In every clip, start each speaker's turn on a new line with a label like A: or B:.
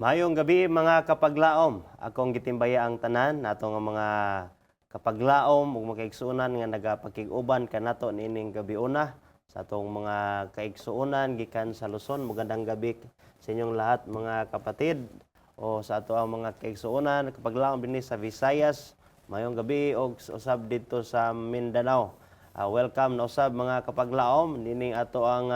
A: Mayong gabi mga kapaglaom. Akong gitimbaya ang tanan nato nga mga kapaglaom ug mga kaigsuonan nga nagapakig-uban kanato niining gabi una sa atong mga kaigsuonan gikan sa Luzon. Magandang gabi sa inyong lahat mga kapatid o sa ato ang mga kaigsuonan kapaglaom dinhi sa Visayas. Mayong gabi og usab dito sa Mindanao. Welcome na usab mga kapaglaom nining ato ang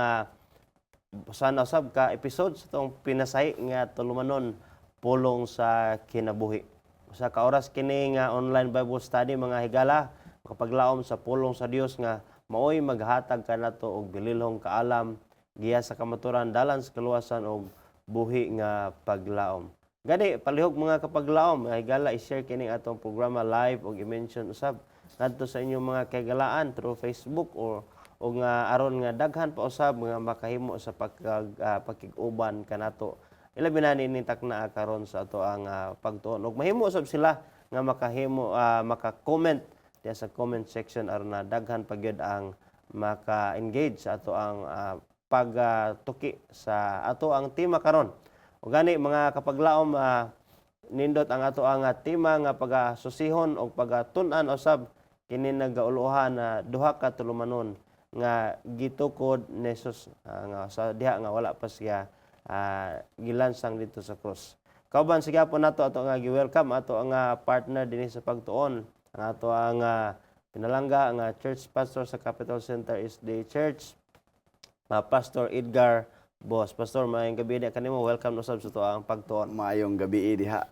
A: sana usab ka episode sa itong pinasay nga tulumanon pulong sa kinabuhi. Sa ka oras kini nga online Bible study mga higala, makapaglaom sa pulong sa Dios nga maoy maghatag kanato og bililhong kaalam giya sa kamaturan dalan sa kaluwasan og buhi nga paglaom. Gani palihog mga kapaglaom, mga higala i-share kini atong programa live og i-mention usab ngadto sa inyong mga kaigalaan through Facebook o nga aron nga daghan pa usab nga makahimo sa pakig-uban kanato ilabi na ni takna karon sa ato ang pagtuon ug mahimo usab sila nga makahimo maka-comment diya sa comment section aron na daghan pa gyud ang maka-engage sa ato ang pagtuki sa ato ang tema karon. Ug gani mga kapaglaom nindot ang ato ang tema nga pagasusihon og pagatun-an usab kini nagauluhan na duha ka tulumanon nga gitukod ni Jesus nga sa diha nga wala pa siya gilansang dito sa cross. Kauban sige po nato ato nga gi-welcome ato ang partner dinhi sa pagtuon ang ato ang pinalangga nga church pastor sa Capital Center is the Church, Pastor Edgar Boss. Pastor, maayong gabi na kanimo. Welcome usab sa to ang pagtuon.
B: Maayong gabi diha,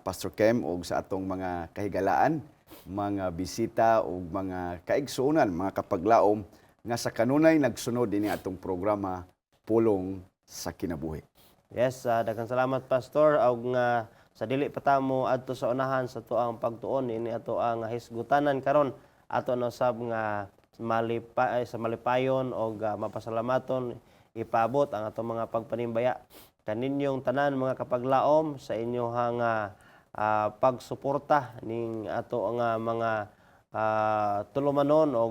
B: Pastor Kem, ug sa atong mga kahigalaan, mga bisita ug mga kaigsuonan, mga kapaglaom nga sa kanunay nagsunod ini atong programa Pulong sa Kinabuhi.
A: Yes, daghang salamat Pastor. Og nga sa dili pa ta mo adto sa unahan sa to ang pagtuon ini ato ang hisgutanan karon ato na usab nga sa malipayon og mapasalamaton ipaabot ang atong mga pagpanimbaya kaninyong tanan mga kapaglaom sa inyohang pagsuporta ning ato nga mga tulumanon o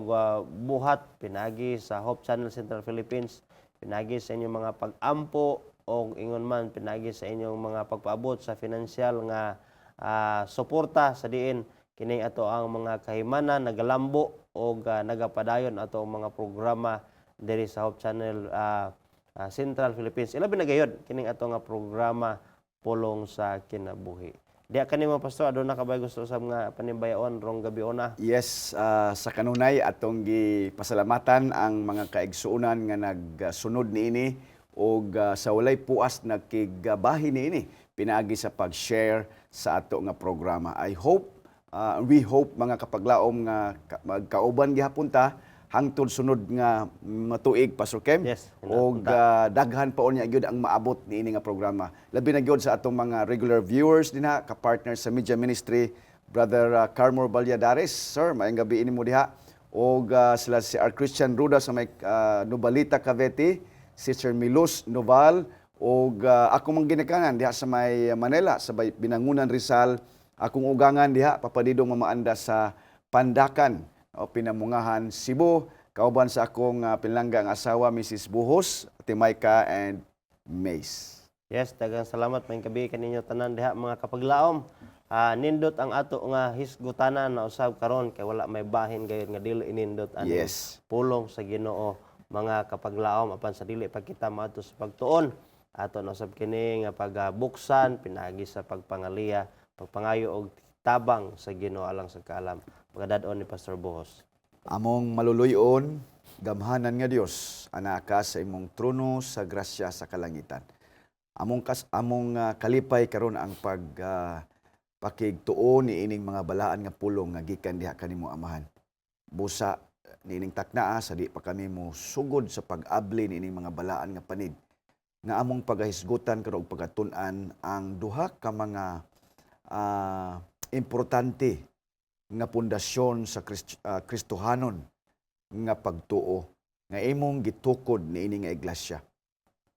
A: buhat pinagi sa Hope Channel Central Philippines, pinagi sa inyong mga pag-ampo o ingon man pinagi sa inyong mga pagpaabot sa financial nga suporta sa diin kini ato ang mga kahimanan nagalambo o nagapadayon ato ang mga programa diri sa Hope Channel Central Philippines. Ilabi na gayud kining ato nga programa Pulong sa Kinabuhi. Diya kanimo Pastor, aduna ka ba gusto usab nga panimbayaon rong gabi una?
B: Yes, sa kanunay atong gipasalamatan ang mga kaigsuonan nga nagsunod niini ug sa walay puas nagkigabahin niini pinaagi sa pag-share sa ato nga programa. We hope mga kapaglaom nga magkauban gihapon ta hangtod sunod nga matuig Pastor Kem.
A: Yes,
B: og daghan pa unya gyud ang maabot niini nga programa. Labi na gyud sa atong mga regular viewers dinha ka-partner sa media ministry, Brother Carmor Valladares. Sir, maayong gabi ini mo diha. Og sila si R. Christian Ruda sa may Nubalita Cavite, Sister Milus Noval og ako mang ginikanan diha sa may Manila sa Binangunan Rizal. Akong ugangan diha papadidong mamaanda sa Pandakan o Pinamungahan, Cebu. Kauban sa akong pinlanggang asawa, Mrs. Buhos, Timayka and Mace.
A: Yes, daghang salamat maayong gabi kaninyo tanan diha mga kapaglaom. Nindot ang ato nga hisgutanan na usab karon kay wala may bahin gayud nga dili inindot ani pulong sa Ginoo mga kapaglaom apan sa dili pa kita maadto sa pagtuon ato na usab kini nga pagbuksan pinagi sa pagpangaliya, pagpangayo og tabang sa Ginoo alang sa kaalam. Pagdadon ni Pastor Buhos.
B: Among maluluyon, gamhanan nga Dios, anaka sa imong trono sa grasya sa kalangitan. Among kalipay karon ang pakigtuon ni ining mga balaan nga pulong nga gikan diha kanimo amahan. Busa niining taknaa sa di pa kami mo sugod sa pag-abli ni ining mga balaan nga panid nga among pagahisgutan karon og pagatun-an ang duha ka mga importante nga pundasyon sa Kristohanon nga pagtuo nga imong gitukod niini nga iglesia.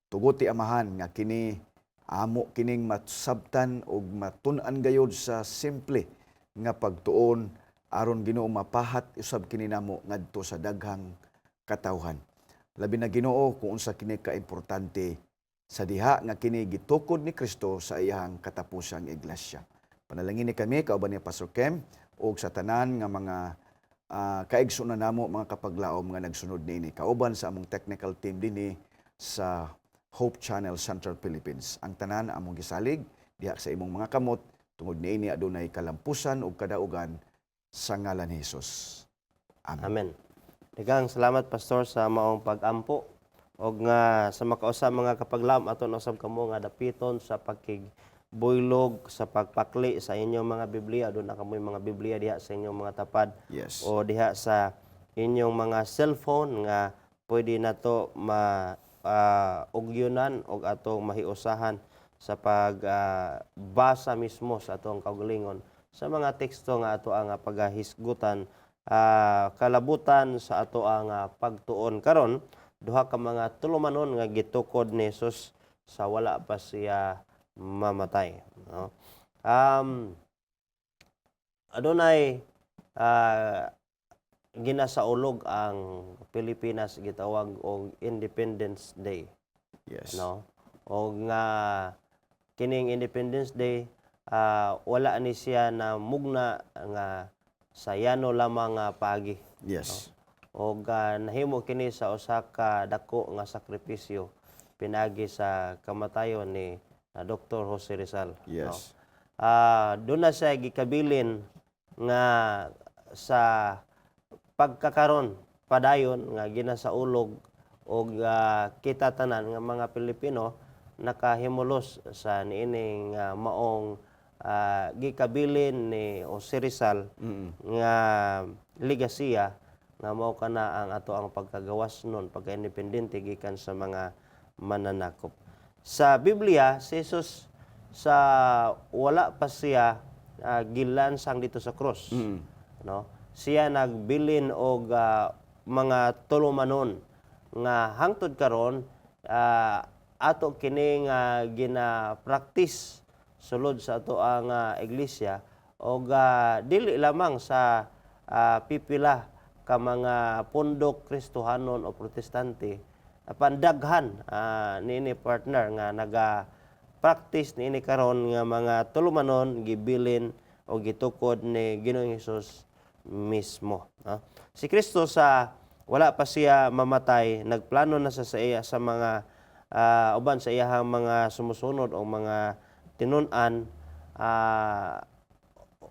B: Tugot ti amahan nga kini amo kining matsabtan og matun-an gayud sa simple nga pagtuon aron Ginoo mapahat usab kini namo ngadto sa daghang katawhan. Labi na Ginoo kung unsa kini ka importante sa diha nga kini gitukod ni Kristo sa iyang katapusang iglesia. Panalangin ni kami kauban ni Pastor Kem ug sa tanan nga mga kaigsunan namo mga kapaglaom nga nagsunod niini kauban sa among technical team dinhi sa Hope Channel Central Philippines. Ang tanan among gisalig diha sa imong mga kamot tungod niini adunay kalampusan ug kadaugan sa ngalan ni Hesus. Amen.
A: Amen. Daghang salamat Pastor sa maong pag-ampo og nga sa makausab mga kapaglaom aton usab kamo nga dapiton sa pagkigbuylog sa pagpakli sa inyong mga Biblia. Doon na kamoy mga Biblia diha sa inyong mga tapad
B: Yes.
A: o diha sa inyong mga cellphone nga pwede nato ugyunan og atong mahiusahan sa pagbasa mismo sa atong kaugalingon sa mga teksto nga ato ang paghisgutan kalabutan sa ato ang pagtuon karon. Duha ka mga tulumanon nga gitukod ni Jesus sa wala pa siya mamatay, no? Adunay ginasaulog ang Pilipinas gitawag og Independence Day,
B: Yes.
A: no? Og nga kining Independence Day wala ni siya na mugna nga sa yano lamang nga pagi.
B: Yes.
A: Og nahimo kini sa usa ka dako nga sakripisyo pinagi sa kamatayon ni Dr. Jose Rizal.
B: Yes.
A: Doon na siya gikabilin nga sa pagkakaron padayon nga ginasaulog og kita tanan nga mga Pilipino nakahimulos sa niining maong gikabilin ni Jose Rizal nga ligasiya nga mao kana ang ato ang pagkagawas nun pagka-independente gikan sa mga mananakop. Sa Biblia, si Jesus sa wala pa siya gilansang dito sa cross, no? Siya nagbilin og mga tulumanon nga hangtod karon ato kini nga gina-practice sulod sa ato ang iglesia og dili lamang sa pipila ka mga pundok Kristohanon o Protestante pandaghan niini partner nga naga-practice niini karon nga mga tulumanon gibilin o gitukod ni Ginoong Hesus mismo. Si Kristo sa wala pa siya mamatay, nagplano na sa iya sa mga uban sa iyahang mga sumusunod o mga tinun-an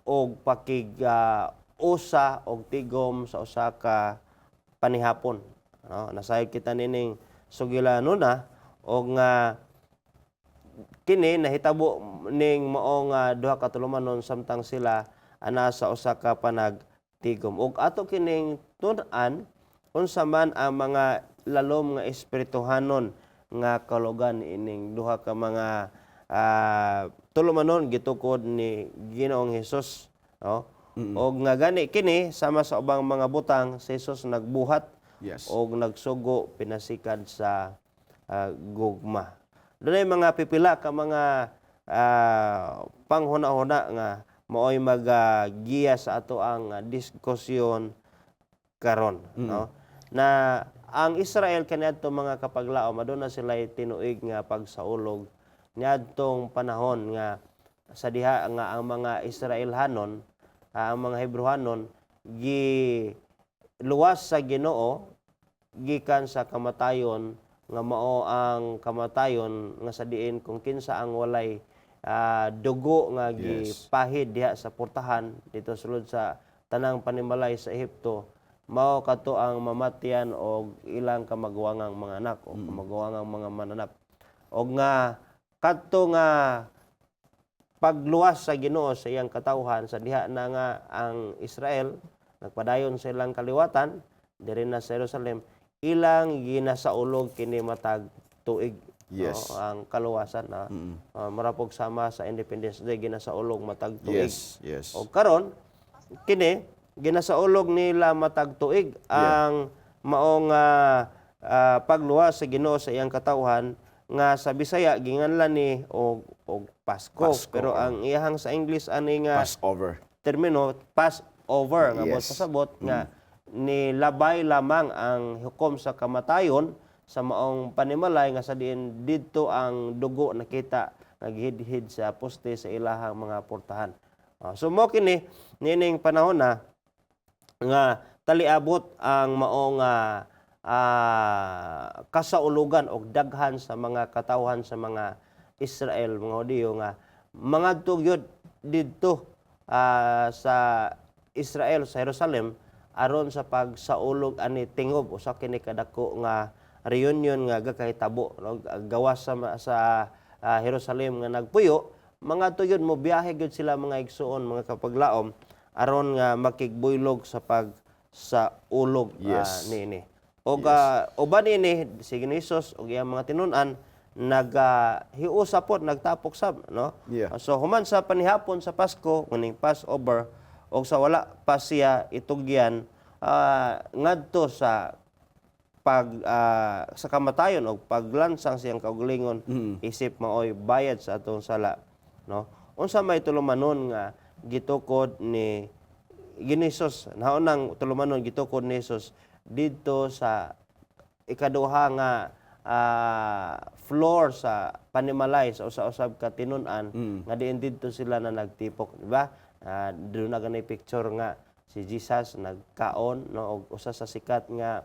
A: og usa og tigom sa usa ka panihapon, no? Nasayod kita nining sugilanon og nga kini nahitabo ning maong duha ka tulumanon samtang sila ana sa usa ka panagtigom og ato kining tun-an unsa man ang mga lalom nga espirituhanon nga kalugan ining duha ka mga tulumanon gitukod ni Ginoong Hesus, no? Og nga gani kini sama sa ubang mga butang si Jesus nagbuhat
B: Yes.
A: og nagsugo pinasikad sa gugma. Dunay mga pipila ka mga panghuna-huna nga maoy maggiya sa ato ang diskusyon karon, no? Na ang Israel kaniadto mga kapaglaom aduna sila tinuig nga pagsaulog niadtong panahon nga sa diha nga ang mga Israelhanon ang mga Hebrewanon luwas sa Ginoo gikan sa kamatayon nga mao ang kamatayon nga sa diin kung kinsa ang walay dugo nga gipahid diha sa portahan dito sulod sa tanang panimalay sa Ehipto mao kato ang mamatyan og ilang kamagwangang mga anak o kamagwangang mga mananap og nga kadto nga pagluwas sa Ginoo sa iyang katawhan sa diha na nga ang Israel nagpadayon sa ilang kaliwatan diri na sa Jerusalem ilang ginasaulog kini matag tuig.
B: Yes.
A: No? Ang kaluwasan na marapog sama sa Independence Day ginasaulog matag tuig.
B: Yes. Yes.
A: O karon kini ginasaulog nila matag tuig ang maong pagluwas sa Ginoo sa iyang katawhan nga sa Bisaya ginganlan ni og Pasko. Pero ang iyahang sa English ani nga
B: Passover.
A: termino Passover nga
B: Yes.
A: pasabot nga nilabay lamang ang hukom sa kamatayon sa maong panimalay nga sa diin didto ang dugo nakita nga gihid-hid sa poste sa ilahang mga portahan. So mo kini nining panahon na nga taliabot ang maong kasaulugan o daghan sa mga katawhan sa mga Israel, mga Hudiyo nga mga tugyod didto sa Israel, sa Jerusalem aron sa pagsaulog ani tingob usa kini kadako nga reunion nga gakahitabo no? Gawas sa Jerusalem nga nagpuyo, mga tugyod mo biyahe gyud sila mga igsuon, mga kapaglaom aron nga makigbuylog sa ulog
B: Yes.
A: niini. Og uban ini si Hesus og iyang mga tinun-an hiusapon nagtapok sab no.
B: Yeah.
A: So human sa panihapon sa Pasko kuning Passover og sa wala pa siya itugyan ngadto sa sa kamatayon o paglansang siyang kaugalingon isip maoy bayad sa atong sala no. Unsa may tulumanon nga gitukod ni Hesus, naunang tulumanon gitukod ni Hesus didto sa ikaduha nga floor sa panimalay sa usa-usab ka tinun-an nga diin didto sila na nagtipok, di ba? Doon na ganay picture nga si Jesus nagkaon no og usa sa sikat nga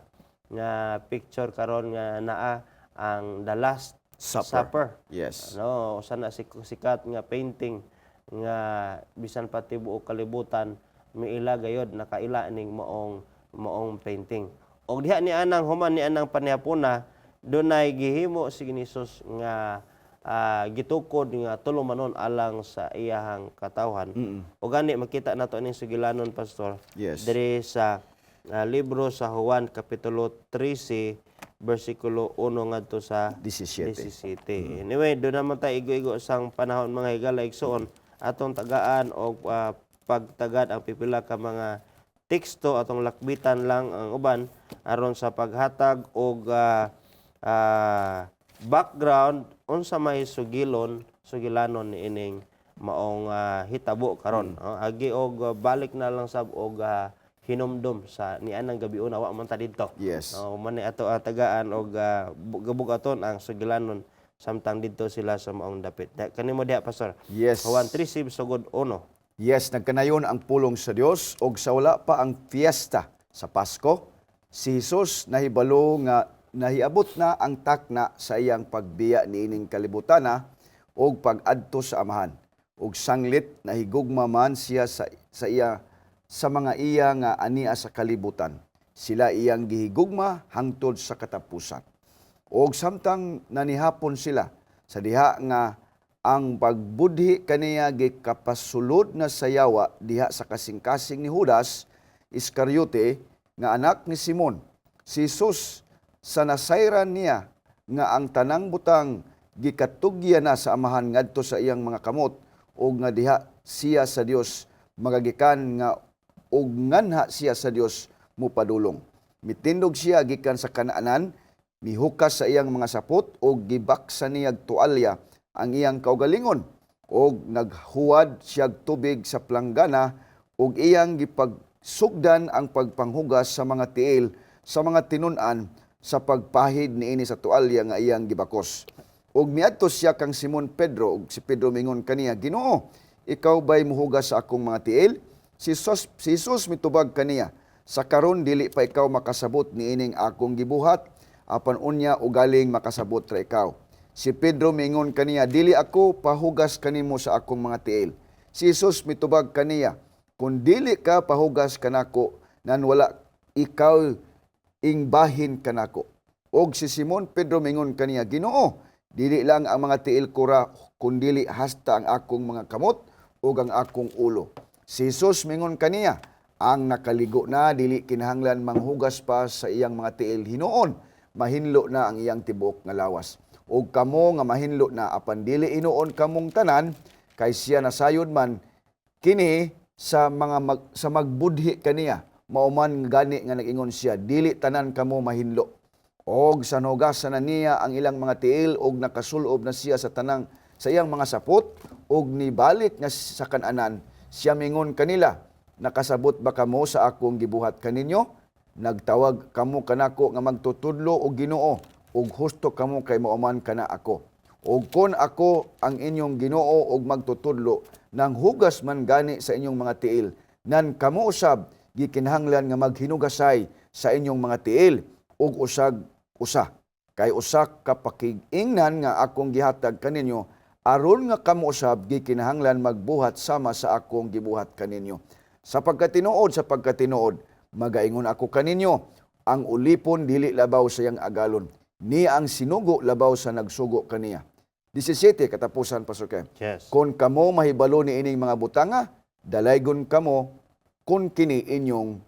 A: picture karon nga naa ang The Last Supper.
B: Yes.
A: No, usa na sikat nga painting nga bisan pati buok kalibutan miila gayod nakaila ning maong painting. Og diha ni anang human ni anang panihapona dunay gihimo si Hesus nga gitukod nga tulumanon alang sa iyahang katawhan. O gani makita nato ning sugilanon pastor
B: Yes.
A: diri sa libro sa Juan kapitulo 13 bersikulo 1 ngadto sa
B: 17.
A: Anyway, doon naman tayo igo-igo sang panahon mga higala igsoon atong tagaan o pagtagad ang pipila ka mga teksto atong lakbitan lang ang uban aron sa paghatag og background unsa may sugilanon ni ining maong hitabo karon. Agi og balik na lang sab og hinumdum sa nianang gabiuna wa man ta didto.
B: Yes.
A: Man ni ato tagaan og gabug aton ang sugilanon samtang didto sila sa maong dapit. Kanimo diha pastor.
B: Yes.
A: Juan 13 sugod 1.
B: Yes, nagkanayon ang pulong sa Dios og sa wala pa ang fiesta sa Pasko, si Hesus nahibalo nga nahiabot na ang takna sa iyang pagbiya niining kalibutana og pag-adto sa amahan. Og sanglit nahigugma man siya sa mga iya nga ania sa kalibutan. Sila iyang gihigugma hangtod sa katapusan. Og samtang nanihapon sila sa diha nga ang pagbudhi kaniya gikapasulod na sayawa diha sa kasing-kasing ni Judas Iscariote nga anak ni Simon. Si Jesus sa nasayran niya nga ang tanang butang gikatugyan na sa amahan ngadto sa iyang mga kamot og nga diha siya sa Dios magagikan nga og nganha siya sa Dios mupadulong. Mitindog siya gikan sa kanaanan, mihukas sa iyang mga sapot og gibaksa niya tualya ang iyang kaugalingon og naghuwad siya tubig sa planggana og iyang gipagsugdan ang pagpanghugas sa mga tiil sa mga tinun-an sa pagpahid niini sa tualya nga iyang gibakos. Og miadto siya kang Simon Pedro og si Pedro mingon kaniya, Ginoo, ikaw ba'y muhugas sa akong mga tiil? Si Jesus mitubag kaniya, sa karon dili pa ikaw makasabot niining akong gibuhat, apan unya ugaling makasabot ra ikaw. Si Pedro mingon kaniya, dili ako pahugas kanimo sa akong mga tiil. Si Jesus mitubag kaniya, kung dili ka pahugas kanako, nan wala ikaw ingbahin kanako. Og si Simon Pedro mingon kaniya, Ginoo, dili lang ang mga tiil ko ra, kundili hasta ang akong mga kamot ug ang akong ulo. Si Jesus mingon kaniya, ang nakaligo na dili kinahanglan manghugas pa sa iyang mga tiil hinuon, mahinlo na ang iyang tibuok nga lawas. Og kamo nga mahinlo na apan dili inuon kamong tanan kay siya nasayod man kini sa magbudhi kaniya. Mauman gani nga nag-ingon siya, dili tanan kamo mahinlo. Og sanugasan na niya ang ilang mga tiil og nakasulob na siya sa iyang mga sapot og nibalik nga sa kananan. Siya mingon kanila, nakasabot ba kamo sa akong gibuhat kaninyo? Nagtawag kamo kanako nga magtutudlo og Ginoo. ug husto kamo kay mauman kana ako. Ug kon ako ang inyong Ginoo ug magtutudlo nang hugas man gani sa inyong mga tiil, nan kamo usab gikinahanglan nga maghinugasay sa inyong mga tiil ug usag usa. Kay usa ka pakig-ingnan nga akong gihatag kaninyo, aron nga kamo usab gikinahanglan magbuhat sama sa akong gibuhat kaninyo. Sa pagkatinuod, magaingon ako kaninyo, ang ulipon dili labaw sa iyang agalon, ni ang sinugo labaw sa nagsugo kaniya. 17 katapusan, Pastor Kem.
A: Yes.
B: Kung kamo mahibalo ni ining mga butanga, dalaygon kamo kung kini inyong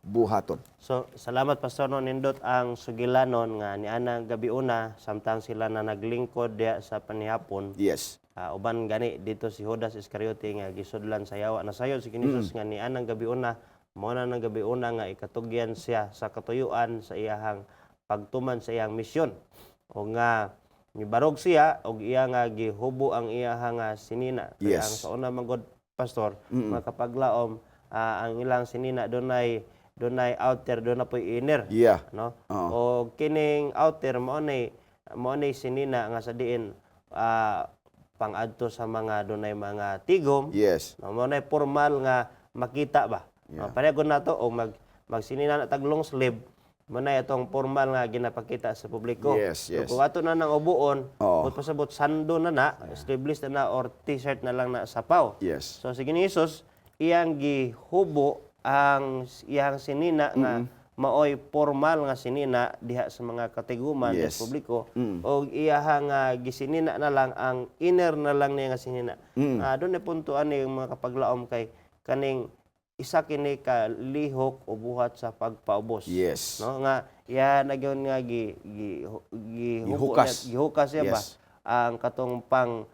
B: buhaton.
A: So, salamat Pastor no nindot ang sugilanon nga niana gabiuna samtang sila na naglingkod diya sa panihapon.
B: Yes.
A: Uban gani dito si Judas Iscariote nga gisudlan sa yawa nasayod si Kinisus nga nianang gabiuna mao na nang gabiuna nga ikatugyan siya sa katuyuan sa iyahang pagtuman sa iyang misyon. O nga nibarog siya og iya nga gihubo ang iyahang sinina. Kaya
B: Yes.
A: ang sa una manggod Pastor, mga kapaglaom ang ilang sinina dunay outer, doon na po'y inner.
B: Yeah.
A: No?
B: Oo.
A: O kining outer mo ni sinina nga sa diin pangadto sa mga dunay mga tigom.
B: Yes.
A: No, mo na formal nga makita ba.
B: Yeah.
A: Pareho na to o magsinina na tag long sleeve mo na itong formal nga ginapakita sa publiko.
B: Yes, yes.
A: So, kung ato na nang ubuon,
B: Oo.
A: kung pasabot sando na sleeveless na or t-shirt na lang na sapaw.
B: Yes.
A: So sige ni Jesus, iyang gihubo ang iyang sinina nga maoy formal nga sinina diha sa mga katiguman
B: Yes.
A: sa publiko o iyahang gisinina na lang ang inner na lang niya nga sinina. Doon na puntuan ni mga kapaglaom kay kaning isa kini ka lihok o buhat sa pagpaubos.
B: Yes.
A: No nga iya nagyon nga
B: Gihukas.
A: gihukas siya ba
B: Yes.
A: ang katong pang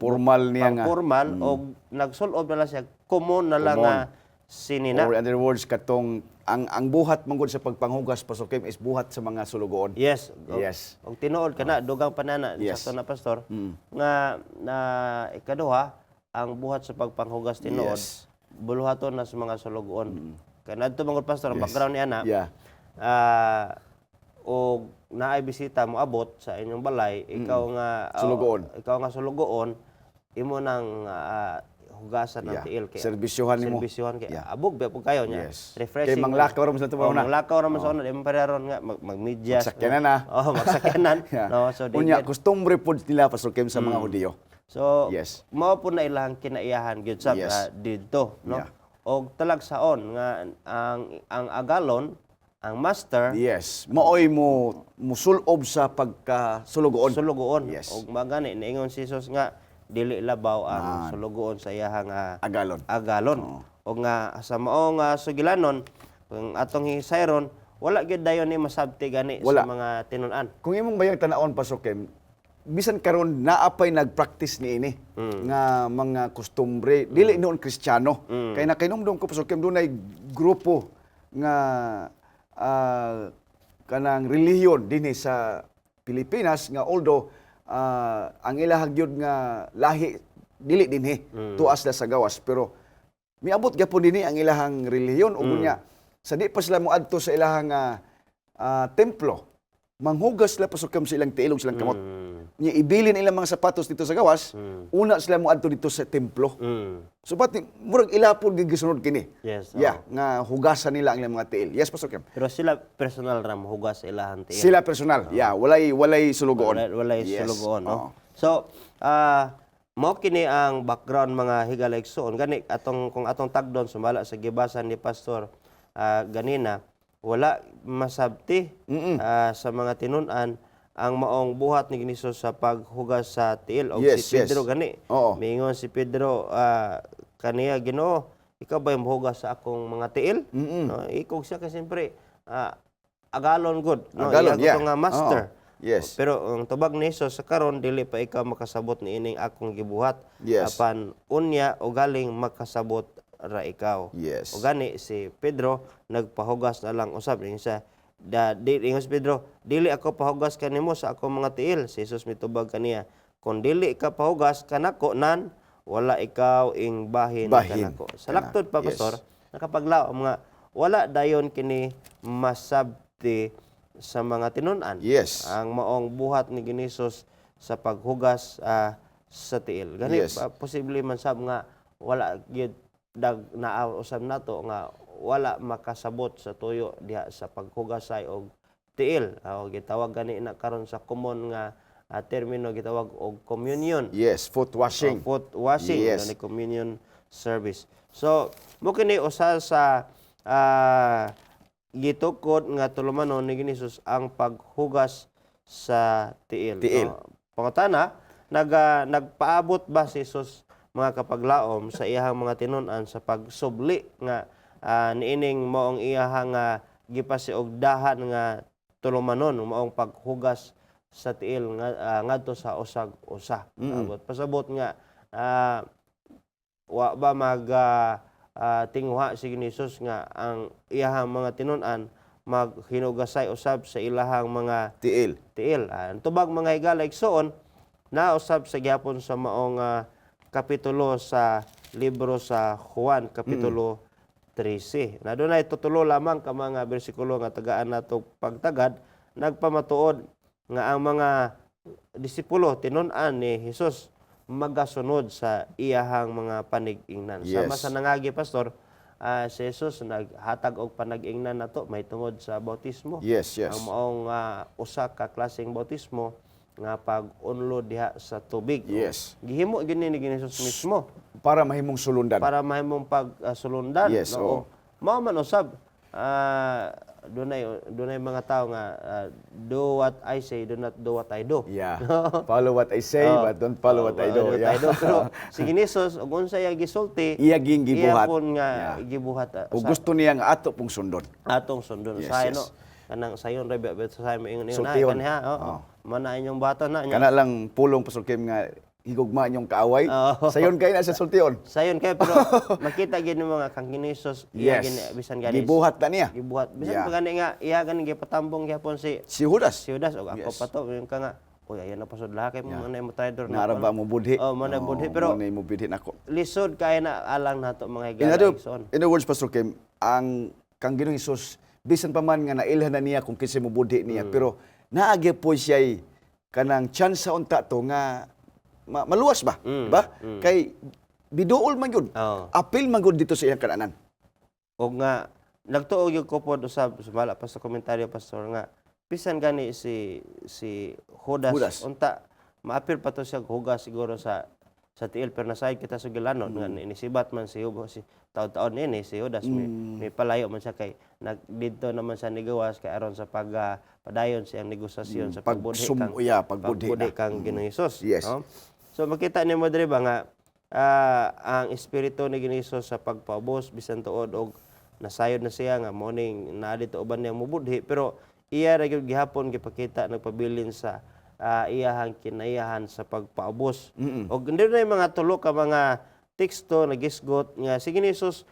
B: Formal niya nga.
A: formal o nagsulob na lang siya common na lang nga sinina.
B: Or in other words, katong ang buhat manggod sa pagpanghugas, Pastor Kim, is buhat sa mga sulugoon.
A: Yes.
B: Yes.
A: Og tinuod kana dugang panana
B: Yes.
A: sa to na pastor nga na ikaduha ang buhat sa pagpanghugas tinuod
B: Yes.
A: buluhaton na sa mga sulugoon. Kana adto manggod pastor ang
B: Yes.
A: background ni ana.
B: Yeah.
A: O naay bisita mo abot sa inyong balay, ikaw nga
B: Sulugoon.
A: ikaw nga sulugoon imo nang hugasan ng
B: Yeah.
A: tiil kay
B: Serbisyohan nimo.
A: Servisyohan kay
B: Yeah.
A: abog ba po kayo nya.
B: Yes.
A: Refreshing.
B: Kay manglakaw ra mo sa tumaw na.
A: Manglakaw ra man sa una, di man pareron nga magmedyas.
B: Magsakyanan na.
A: Oh, magsakyanan.
B: Yeah.
A: No, so
B: Unya, customary food nila, Pastor Kim, sa mga Hudiyo.
A: So,
B: Yes.
A: mao po na ilang kinaiyahan gyud sa
B: Yes.
A: didto, no?
B: Yeah.
A: Og talagsaon nga ang agalon, ang master
B: Yes. Maoy mo musulob sa pagkasulugoon.
A: sulugoon.
B: Yes.
A: Og magani niingon si Jesus nga dili labaw ang sulugoon sa iyahang
B: Agalon.
A: agalon. O nga sa mao nga sugilanon, kung atong hisayron, wala gyud dayon ni masabti gani
B: Wala.
A: sa mga tinun-an.
B: Kung imong bayang tanaon, Pastor Kim, bisan karon naapay nag-practice ni ini nga mga kustombre dili noon Kristiyano. Kay nakinomdom ko, Pastor Kim, dunay grupo nga kanang relihiyon dinhi sa Pilipinas nga although ang ilahang gyud nga lahi dili dinhi tuas la sa gawas, pero miabot gyapon dinhi ang ilahang relihiyon ug unya sa di pa sila moadto sa ilahang templo, manghugas sila Pastor Kim sa ilang tiilog silang kamot. Nya ibilin ilang mga sapatos dito sa gawas, una sila moadto dito sa templo. So ba't murag ilapod gigisunod kini?
A: Yes.
B: Yeah, nga hugasan nila ang ilang mga tiil. Yes, Pastor Kim.
A: Pero sila personal ram hugas sa ilahang tiil.
B: Sila personal. Yeah, walay sulugoon.
A: Walay
B: Yes.
A: sulugoon, no?
B: Oo.
A: So, mao kini ang background mga higalayigsoon gani kung atong tagdon sumala sa gibasan ni Pastor ganina, wala masabti sa mga tinun-an ang maong buhat ni Hesus sa paghugas sa tiil. O
B: Yes,
A: si Pedro
B: yes.
A: gani.
B: Oo.
A: Mingon si Pedro kaniya, Ginoo, ikaw ba yung hugas sa akong mga tiil? No, ikog siya kasi siyempre agalon good. No?
B: Agalon,
A: Iya ko nga master.
B: Oo. Yes.
A: Pero ang tubag ni Hesus sa karon dili pa ikaw makasabot ni ining akong gibuhat.
B: Yes.
A: Apan unya o galing makasabot ra ikaw.
B: Yes.
A: O gani si Pedro nagpahugas na lang usab ning sa ingon si Pedro, dili ako pahugas kanimo sa akong mga tiil. Si Jesus mitubag kaniya, kung dili ka pahugas kanako nan wala ikaw ing bahin kanako. Sa laktod pa,
B: Yes.
A: Pastor, nakapaglaom nga wala dayon kini masabti sa mga tinunan.
B: Yes.
A: Ang maong buhat ni Ginisus sa paghugas sa tiil. Gani
B: Yes.
A: posible man sab nga wala gyud dag nausab nato nga wala makasabot sa tuyo diha sa paghugasay og tiil. O gitawag gani na karon sa common nga termino gitawag og communion.
B: Yes, foot washing.
A: Foot washing,
B: Yes.
A: gani communion service. So mo kini usa sa gitukod nga tulumanon ni Ginisus ang paghugas sa tiil.
B: Tiil.
A: No? Pangutana, nagpaabot ba si Jesus mga kapaglaom sa iyahang mga tinunan sa pagsubli nga niining maong iyahang gipasiugdahan nga tulumanon maong paghugas sa tiil nga ngadto sa usag-usa. Pasabot nga wa ba tingwa si Ginisus nga ang iyahang mga tinunan maghinugasay usab sa ilahang mga
B: Tiil.
A: tiil. Tubag mga higala igsoon na usab sa gyapon sa maong kapitulo sa libro sa Juan kapitulo 13. Na dunay tutulo lamang ka mga bersikulo nga tagaan nato pagtagad nagpamatuod nga ang mga disipulo tinun-an ni Hesus magasunod sa iyahang mga panig-ingnan.
B: Yes.
A: Sama sa nangagi pastor, si Jesus naghatag og panag-ingnan nato may tungod sa bautismo.
B: Yes, yes.
A: Ang maong usa ka klaseng bautismo nga pag-unlod diha sa tubig.
B: Yes.
A: Gihimo gini ni Jesus mismo
B: Para mahimong sulundan.
A: para mahimong pagsulundan.
B: Yes, oo.
A: Mao man usab dunay mga tao nga do what I say, do not do what I do.
B: Yeah. Follow what I say, but don't follow what I do. Yeah.
A: Pero si Ginisus ug unsa iya gisulti,
B: Iya ging gibuhat.
A: iya pon nga
B: Yeah.
A: gibuhat
B: Ug gusto niya nga ato pong sundon.
A: atong sundon
B: Yes,
A: sa
B: yes.
A: no kanang sayon ra ba sa ingon
B: Sultihon.
A: kaniha
B: Oo.
A: mana inyong bata na nya.
B: Kana lang pulong Pastor Kim nga higugma niyong kaaway.
A: Oo.
B: Sayon kay na sa sultion.
A: Sayon kay pero makita gid ni mga kang Ginisus iya
B: Yes.
A: gini bisan gani
B: Gibuhat na niya.
A: gibuhat bisan
B: Yeah.
A: pa gani nga iya gani gipatambong gyapon si
B: Si Judas.
A: Judas og ako
B: Yes.
A: pa to yung ka nga uy ayan na pasod laha kay mo na mo traidor
B: Nga ra ba mo budhi?
A: Oh, mo na budhi pero
B: mo na mo budhi nako.
A: lisod kay na alang nato mga
B: In other,
A: igsoon.
B: in other words, Pastor Kim, ang kang Ginoong Hesus, bisan pa man nga nailhan na niya kung kinsa mo budhi niya, pero naagi po siya kanang chance sa unta to nga maluwas ba? Diba? Kay biduol man yun.
A: Oo.
B: Apil man yun dito sa iyang kananan.
A: Og nga nagtuog yung kupod usab sumala pa sa komentaryo pastor nga bisan gani si Judas,
B: Judas.
A: unta maapil pa to siya hugas siguro sa tiil pero nasayod kita sa gilanon nga inisibat man si Hugo si taon-taon ini si Judas may palayo man siya kay didto naman sa nigawas kay aron sa padayon siyang negosasyon sa pagbudhi kang
B: pagbudhi na.
A: kang Ginoong Hesus.
B: Yes.
A: No? So makita nimo diri ba nga ang espiritu ni Ginoong Hesus sa pagpaubos bisan tuod og nasayod na siya nga morning na dito uban niyang mubudhi pero iya ra gyud gihapon gipakita nagpabilin sa iyahang kinayahan sa pagpaubos. Og hindi na yung mga tulo ka mga teksto nagisgot nga si Ginoong Hesus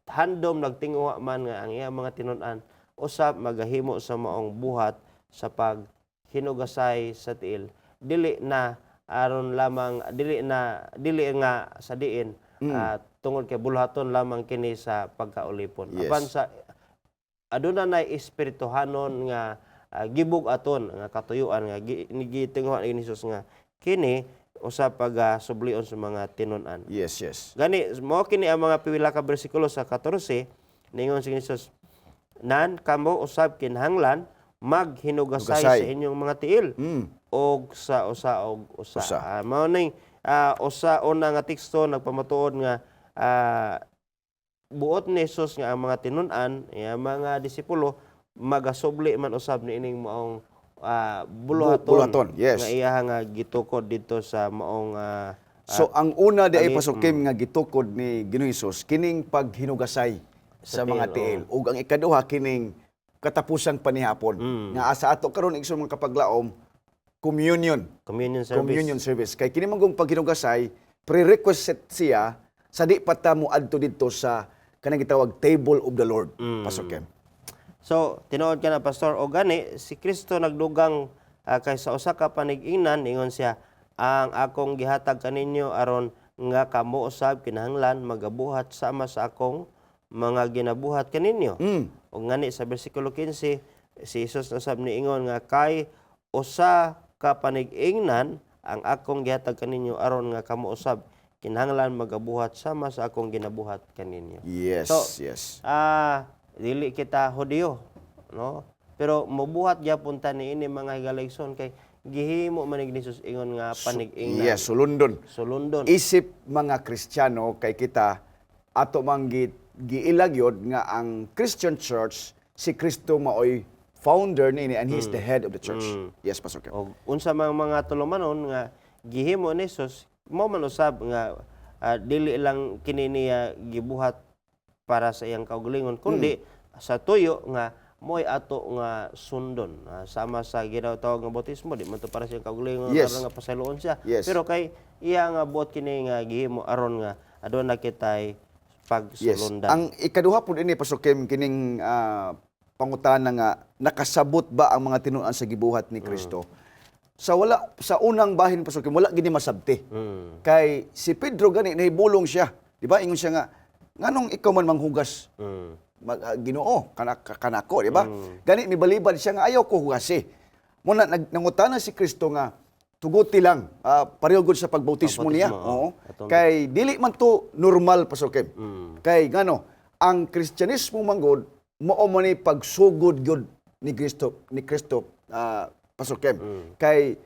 A: handom nagtinguha man nga ang iyang mga tinun-an usab magahimo sa maong buhat sa paghinugasay sa tiil dili na aron lamang dili nga sa diin tungod kay bulhaton lamang kini sa pagkaulipon.
B: Yes.
A: Apan sa aduna nay espirituhanon nga gibug aton nga katuyuan nga gitinguha ni Jesus nga kini usab sublion sa mga tinun-an.
B: Yes, yes.
A: Gani mao kini ang mga pipila ka bersikulo sa 14 ningon si Jesus nan kamo usab kinahanglan maghinugasay
B: Hugasay.
A: sa inyong mga tiil og sa usa. Mao ning usa una nga teksto nagpamatuod nga buot ni Jesus nga ang mga tinun-an ang mga disipulo magasubli man usab niining maong buluhaton
B: yes.
A: nga iya nga gitukod dito sa maong
B: So ang una di ay
A: ani-
B: Pastor Kim nga gitukod ni Ginoong Hesus kining paghinugasay sa mga tiil. Ug ang ikaduha kining katapusang panihapon. Nga asa ato karon igsoon mga kapaglaom communion
A: communion service.
B: kay kini manggong paghinugasay prerequisite siya sa di pa ta mo adto dito sa kanang gitawag table of the Lord. Pastor Kim.
A: So, tinuod ka na, Pastor, o gani, si Kristo nagdugang kay sa usa ka panig-ingnan, ingon siya, ang akong gihatag kaninyo aron nga kamo usab kinahanglan magabuhat sama sa akong mga ginabuhat kaninyo. O ngani sa bersikulo 15, Si Jesus nasab ni ingon nga kay usa ka panig-ingnan ang akong gihatag kaninyo aron nga kamo usab kinahanglan magabuhat sama sa akong ginabuhat kaninyo.
B: Yes,
A: So,
B: yes.
A: Dili kita Hudiyo, no? Pero mobuhat gyapon ta niini mga higalayson kay gihimo man ni Jesus ingon nga panig-ingnan.
B: Yes, sulundon.
A: Sulundon.
B: Isip mga Kristiyano kay kita ato mang giilag yod nga ang Christian Church si Kristo maoy founder nini and he's the head of the church. Yes, Pastor Kim.
A: Og unsa mang mga tulumanon nga gihimo ni Jesus mo man usab nga dili lang kini niya gibuhat para sa iyang kaugalingon kundi sa tuyo nga moy ato nga sundon sama sa ginatawag nga bautismo di man to para sa iyang kaugalingon
B: Yes.
A: aron nga pasayloon siya.
B: Yes.
A: Pero kay iya nga buot kini nga gihimo aron nga aduna kitay
B: Yes.
A: pagsulundan.
B: Ang ikaduha po ini Pastor Kim kining pangutana nga nakasabot ba ang mga tinuan sa gibuhat ni Kristo? Sa unang bahin Pastor Kim wala gini masabti. Kay si Pedro gani nahibulong siya. Di ba? Ingon siya nga nganong ikaw man manghugas? Ginoo kanako, di ba? Gani mibalibad siya nga ayaw ko hugasi. Muna nangutana si Kristo nga tuguti lang pareho gud sa pagbautismo niya. Oo. Kay dili man to normal Pastor Kim. Kay ngano ang Kristyanismo manggod mao man ni pagsugod gyud ni Kristo Pastor Kim. Kay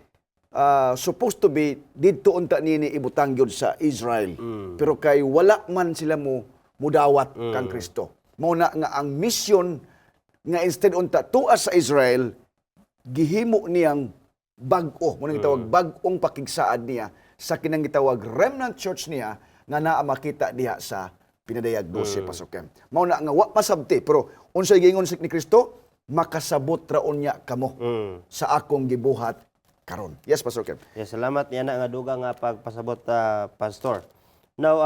B: supposed to be didto unta nini ibutang gyud sa Israel. Pero kay wala man sila mo mudawat kang Kristo. Mao na nga ang mission nga instead unta tuwa sa Israel gihimo niyang bag-o, mo nang gitawag bag-ong pakigsaad niya sa kinang gitawag remnant church niya nga naa makita diha sa pinadayag 12 Pastor Kim. Mao na nga wa masabti pero unsay giingon ni Kristo makasabot raon niya kamo sa akong gibuhat karon. Yes Pastor Kim.
A: Yes, salamat niya na nga duga nga pagpasabot pastor. Now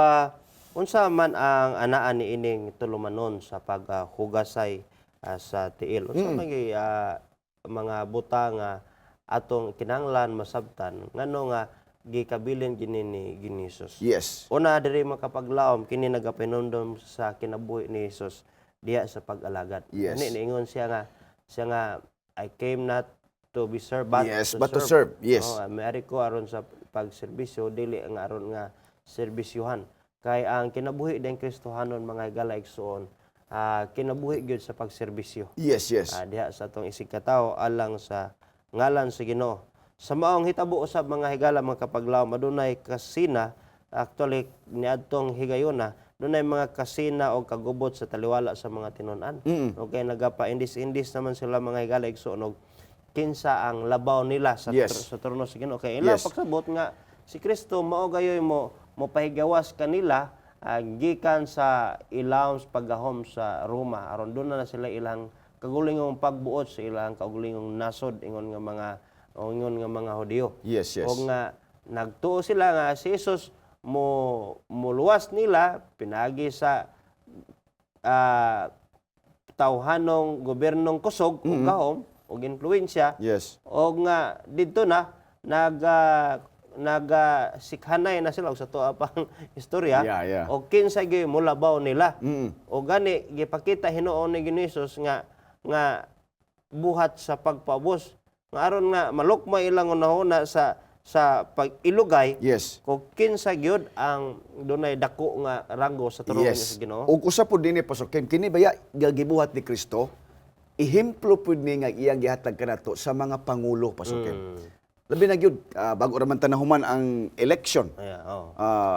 A: unsa man ang anaan ni ining tulumanon sa paghugasay sa tiil? Unsa man mga buta nga atong kinahanglan masabtan ngano nga gikabilin gini ni Jesus.
B: Yes.
A: Una diri makapaglaom kini nagapanundom sa kinabuhi ni Jesus diha sa pag-alagad.
B: Yes.
A: Niingon siya nga I came not to be served but
B: to serve. Yes.
A: Mari ko aron sa pagserbisyo dili nga aron nga serbisyuhan. Kay ang kinabuhi din Kristohanon mga igalaigsoon kinabuhi gyud sa pagserbisyo.
B: Yes, yes.
A: Diha sa atong isig katawo alang sa ngalan sa Ginoo. Sa maong hitabo usab mga higala mga kapaglaom adunay kasina actually niadtong higayuna dunay mga kasina o kagubot sa taliwala sa mga tinun-an. Okay nagapa-indis-indis naman sila mga higala igsoon og kinsa ang labaw nila sa sa trono sa Ginoo. Kay ila pagsabot nga si Kristo mao gayoy mo pahigawas kanila gikan sa ilawom paggahom sa Roma aron doon na sila ilang kagulingong pagbuot sa ilang kagulingong nasod ingon nga mga Hudiyo.
B: Yes, yes.
A: O nga nagtuo sila nga si Jesus muluwas nila pinagi sa tawhanong gobernong kusog o gahom o influensya.
B: Yes.
A: O nga dito na sikhanay na sila sa tuwa pang istorya.
B: Yeah.
A: O kinsa gyud mulabaw nila. O gani gipakita hinuon ni Jesus nga buhat sa pagpaubos. Nga aron nga malukmay ilang unahuna sa pag-ilugay.
B: Yes.
A: Kung kinsa gyud ang dunay dako nga ranggo sa turong sa Ginoo.
B: Ug usa pud dinhi Pastor Kim kini baya gibuhat ni Kristo ihemplo pud ni nga iyang gihatag kanato sa mga pangulo Pastor Kim. Labi na gyud bago ra man tanahuman ang election.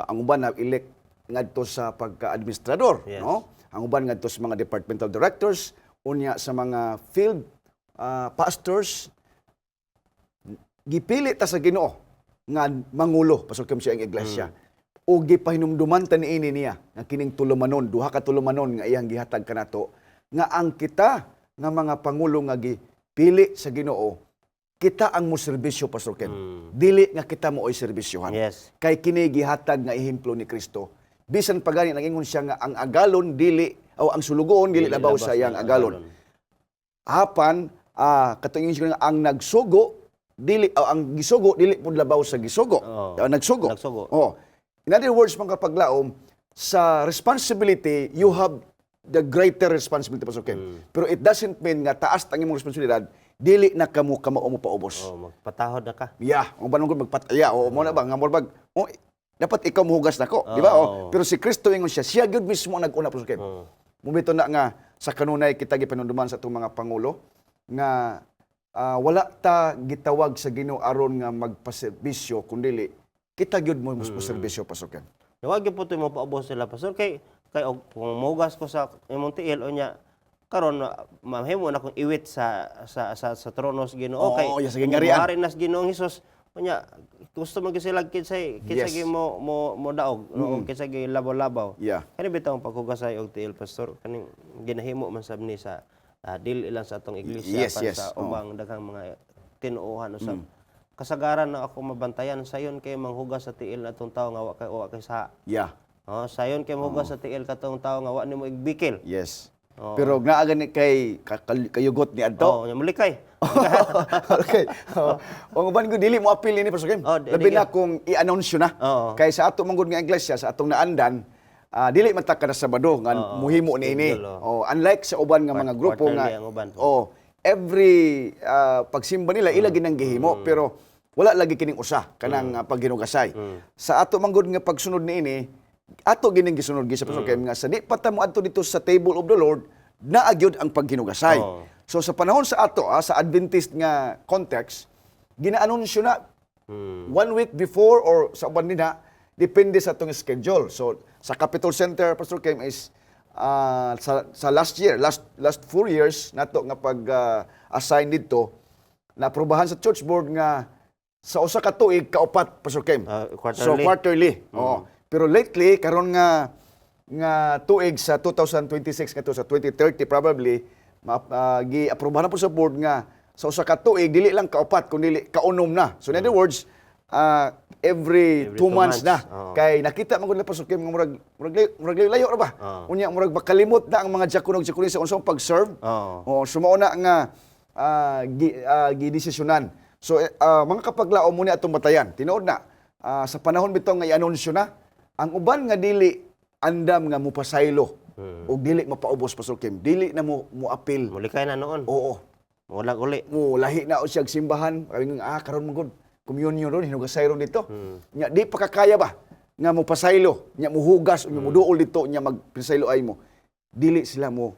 B: Ang uban na elect ngadto sa pagka-administrador, no? Ang uban ngadto sa mga departmental directors, unya sa mga field pastors gipili ta sa Ginoo nga mangulo Pastor Kim siya ang iglesia. O gipahinumduman ta niini niya nga kining tulumanon, duha ka tulumanon nga iyang gihatag kanato nga ang kita nga mga pangulo nga gipili sa Ginoo kita ang mo serbisyo Pastor Kim. Dili nga kita mo oy serbisyohan.
A: Yes.
B: Kay kini gihatag nga ehemplo ni Kristo. Bisan pagani nagingon siya nga ang agalon dili o ang sulugoon dili labaw sa iyang agalon. Apan katungin siya nga ang nagsugo dili ang gisugo dili pud labaw sa gisugo. Nagsugo. In other words mga kapaglaom sa responsibility you have the greater responsibility, Pastor Kim. Pero it doesn't mean nga taas ang imong responsibilidad, dili na kamo mo paubos.
A: Oh, magpatahod na ka.
B: Yeah, ang banong ko magpataya, o mo na ba, nga mo bag, dapat ikaw muhugas nako, di ba? Pero si Kristo ingon siya gyud mismo ang nag-una, Pastor Kim. Mumito na nga sa kanunay kita gipanunduman sa atong mga pangulo nga wala ta gitawag sa Ginoo aron nga magpaserbisyo kundi kita gyud mo serbisyo, Pastor Kim.
A: Huwag yung po ito mo paubos sila, Pastor. Kay kung mugas ko sa imong tiil, o niya, karon mahimo na kung iwit sa trono sa Ginoo.
B: Oo, yes, sa gingarian.
A: Mahari na sa Ginoong Hesus. O niya, gusto mo gisilag kinsay
B: Yes.
A: mo daog, no? Kinsay gi labaw-labaw.
B: Yeah.
A: Kani bitaw ang paghugasay og tiil, Pastor. Kaning ginahimo man sab ni sa dili lang sa atong iglesia
B: Yes,
A: para
B: yes.
A: sa ubang daghang mga tinuohan usab. Kasagaran na ako mabantayan sayon kay manghugas sa tiil atong tawo nga wa kay sa.
B: Yeah.
A: Oh, sayon kay manghugas sa tiil katong tawo nga wa nimo igbikil.
B: Yes.
A: Oo.
B: Pero naaga ni kay kayugot ni adto.
A: Oh, nya mulikay.
B: Okay. O uban ko dili mo apil ini, Pastor Kim. Labi na kung i-announce na.
A: Oo.
B: Kay sa ato manggod nga iglesia, sa atong naandan, dili man ta kada Sabado nga muhimo niini.
A: schedule,
B: Unlike sa uban nga mga grupo
A: quarterly
B: nga
A: ang uban.
B: every pagsimba nila ila ginang gihimo, pero wala lagi kining usa kanang paghinugasay. Sa ato manggod nga pagsunod niini, ato gining gisunod sa Pastor Kim nga sa di pa ta mo adto dito sa table of the Lord, naagyod ang paghinugasay.
A: Oo.
B: So sa panahon sa ato, sa Adventist nga context, ginaanunsyo na 1 week before or sa uban nila, depende sa atong schedule. So sa Capitol Center, Pastor Kim, is sa last year, last 4 years nato nga pag-assign dito, naaprubahan sa church board nga sa usa ka tuig kaupat, Pastor Kim.
A: Quarterly.
B: So quarterly. Oo. Pero lately karon nga tuig sa 2026 ngadto sa 2030 probably gi-aprobahan na po sa board nga sa usa ka tuig dili lang kaupat kundi kaunom na. So in other words, every 2 months na. Kay nakita man gud na Pastor Kim nga murag layo ra ba? Unya murag makalimot na ang mga diakonog sa unsang pag-serve.
A: Oo.
B: Sumao na nga gidesisyonan. So mga kapaglaom mo ni atong batayan. Tinuod na sa panahon bitaw nga i-anunsyo na ang uban nga dili andam nga mupasaylo o dili mapaubos, Pastor Kim. Dili na mo apil.
A: Mulikay na noon.
B: Oo.
A: Wala uli.
B: Mo lahi na o siyang simbahan. Karing karon man gud communion ron hinugasay ron dito. Nya di pa kakaya ba nga mo pasaylo, nya mo hugas o mo duol dito nya magpasaylo ay mo. Dili sila mo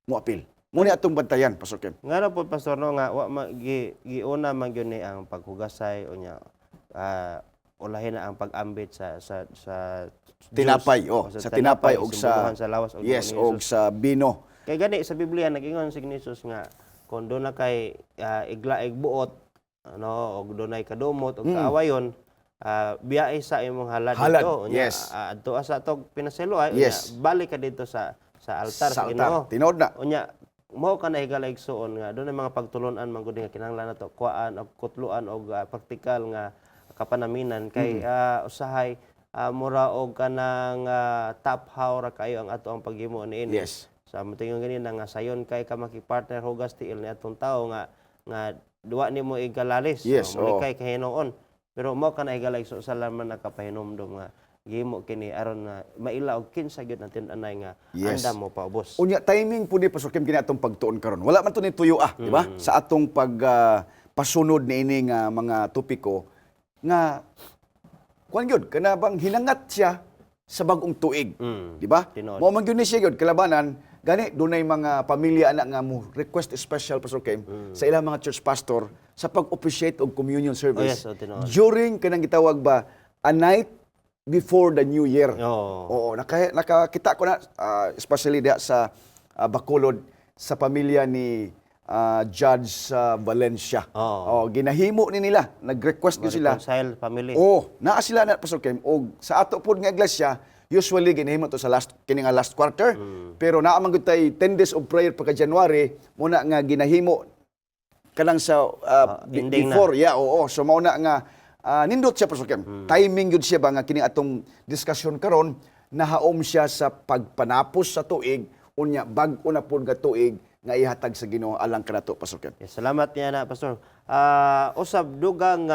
B: apil. Mo ni atong bantayan, Pastor Kim.
A: Nga po, Pastor, no, nga giuna man gyud ni ang paghugasay o nya ulahin na ang pag-ambit sa
B: Tinapay,
A: juice,
B: sa tinapay og
A: simbahan sa lawas og
B: yes,
A: Ginoong
B: og sa bino.
A: Kay gani sa Biblia nag-ingon si Jesus nga kung doon na kay iglaig buot ano og doon ay kadumot og kaawayon biyae sa imong halad
B: Halad,
A: dito
B: yes.
A: adto sa tog pinaselo ay
B: Yes.
A: balik ka dito sa altar
B: Sa
A: sa Ginoo.
B: altar. Tinod na.
A: Unya mao ka na higala igsuon nga doon ay mga pagtulon-an man gud nga kinahanglan nato kuan og kutluan og praktikal nga kapanaminan kay usahay mura og kanang taphaw ra kayo ang ato ang paghimo niini.
B: Yes.
A: Sa mutingon ganina nga sayon kay ka makipartner hugas tiil ni atong tawo nga duwa nimo igalalis.
B: Yes, oo.
A: Mulikay kahinoon. Pero mo ka na higalay so sa laman nakapahinomdom nga gihimo kini aron nga maila og kinsa gyud natin anay nga
B: Yes.
A: andam mo paubos.
B: Unya timing po ni Pastor Kim kini atong pagtuon karon. Wala man to ni tuyo di ba? Sa atong pasunod niini nga mga topiko nga kuan gyud kana bang hinangat siya sa bag-ong tuig, di ba?
A: Tinuod.
B: Mo man gyud ni siya gyud kalabanan gani dunay mga pamilya anak nga mo request special, Pastor Kim, sa ilang mga church pastor sa pag-officiate og communion service.
A: Oh, yes, tinuod.
B: During kanang gitawag ba a night before the new year.
A: Oo.
B: Oo, nakakita ko na especially diha sa Bacolod sa pamilya ni Judge Valencia.
A: Oo.
B: Ginahimo ni nila, nag-request din sila.
A: Reconcile family.
B: Naa sila na Pastor Kim og sa ato pod nga iglesia usually ginahimo to sa kini nga last quarter. Pero naa man gud tay 10 days of prayer pagka January muna nga ginahimo kanang sa
A: ending
B: before so mao na nga nindot siya Pastor Kim. Timing yun siya ba nga kining atong discussion karon nahaom siya sa pagpanapos sa tuig unya bag-o na pud nga tuig nga ihatag sa Ginoo alang kanato, Pastor Kim.
A: Yes, salamat niya na, Pastor. Usab dugang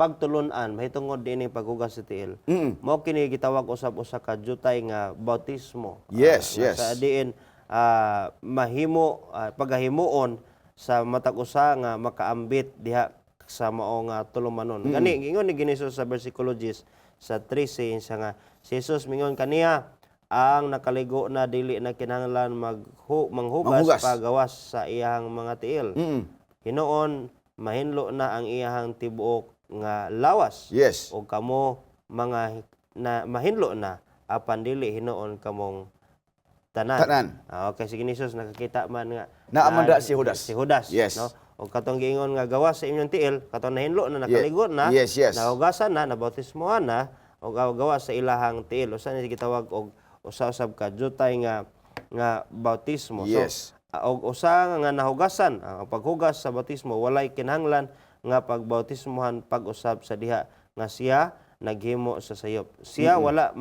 A: pagtulunan mahitungod dinhi paghugas sa tiil. Mao kini gitawag usab usa ka jutay nga bautismo.
B: Yes,
A: Nga
B: yes.
A: Sa diin mahimo pagahimuon sa matag usa nga makaambit diha sa mao nga tulumanon. Gani ingon ni Ginesus sa versikulo 10 sa 13 sa nga si Jesus mingon kaniya ang nakaligo na dili na kinahanglan manghugas
B: Manghugas.
A: pagawas sa iyang mga tiil. Hinoon mahinlo na ang iyang tibuok nga lawas.
B: Yes.
A: O kamo mga na mahinlo na apan dili hinoon kamong tanan. Okay, si Ginesus nakakita man nga
B: Naaman ra si Judas.
A: Si Judas,
B: Yes.
A: no? O katong giingon nga gawas sa inyong tiil, katong nahinlo na nakaligo na,
B: Yes, yes.
A: nahugasan na, nabautismohan na, o gawas sa ilahang tiil. Usa ni gitawag og usa-usab ka jutay nga bautismo.
B: Yes.
A: So, og usa nga nahugasan, ang paghugas sa bautismo walay kinahanglan nga pagbautismohan pag-usab sa diha nga siya naghimo sa sayop. Siya wala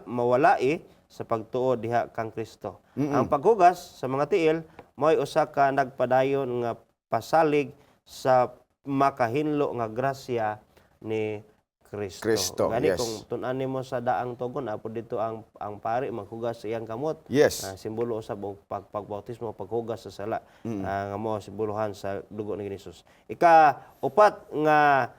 A: mawalai sa pagtuo diha kang Kristo. Ang paghugas sa mga tiil mo'y usa ka nagpadayon nga pasalig sa makahinlo nga grasya ni Kristo. Gani
B: yes.
A: kung tun-an nimo sa daang tugon apo dito ang pari maghugas sa iyang kamot.
B: Yes.
A: Simbolo usab og pagbautismo paghugas sa sala nga mao simbolohan sa dugo ni Hesus. Ika-upat nga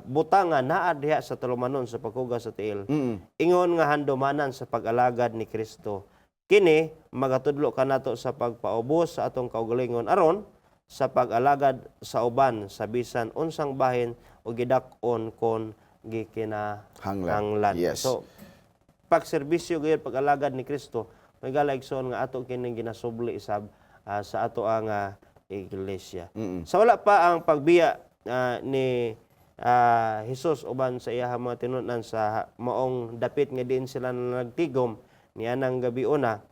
A: butangan naa diha sa tulumanon sa paghugas sa tiil. Ingon nga handumanan sa pag-alagad ni Kristo. Kini magatudlo kanato sa pagpaubos sa atong kaugalingon aron sa pag-alagad sa uban sa bisan unsang bahin o gidak-on kon gikinahanglan.
B: Yes.
A: So pagserbisyo gayud pag-alagad ni Kristo may galaigsoon nga ato kining ginasubli isab sa ato ang iglesia. Sa wala pa ang pagbiya ni Hesus uban sa iyahang mga tinunan sa maong dapit nga diin sila nagtigom ni anang gabiuna,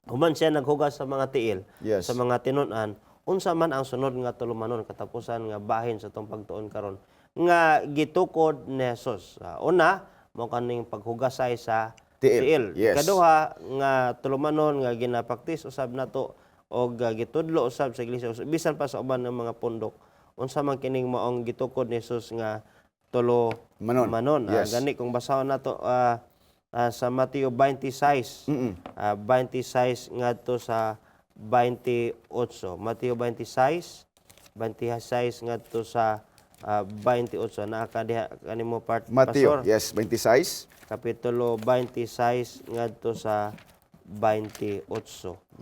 A: human siya naghugas sa mga tiil,
B: Yes.
A: sa mga tinunan, unsa man ang sunod nga tulumanon katapusan nga bahin sa tong pagtuon karon nga gitukod ni Hesus. Una, mo kaning paghugasay sa tiil.
B: Yes.
A: Ikaduha nga tulumanon nga ginapaktis usab nato og gitudlo usab sa iglesia bisan pa sa uban ng mga pundok. Unsa man kining maong gitukod ni Hesus nga tulumanon.
B: Yes.
A: Gani kung basahon nato sa Mateo 26. 26 ngadto sa 28. Mateo 26 ngadto sa 28 naa ka diha kanimo part
B: Mateo,
A: pastor.
B: yes, 26.
A: Kapitulo 26 ngadto sa 28.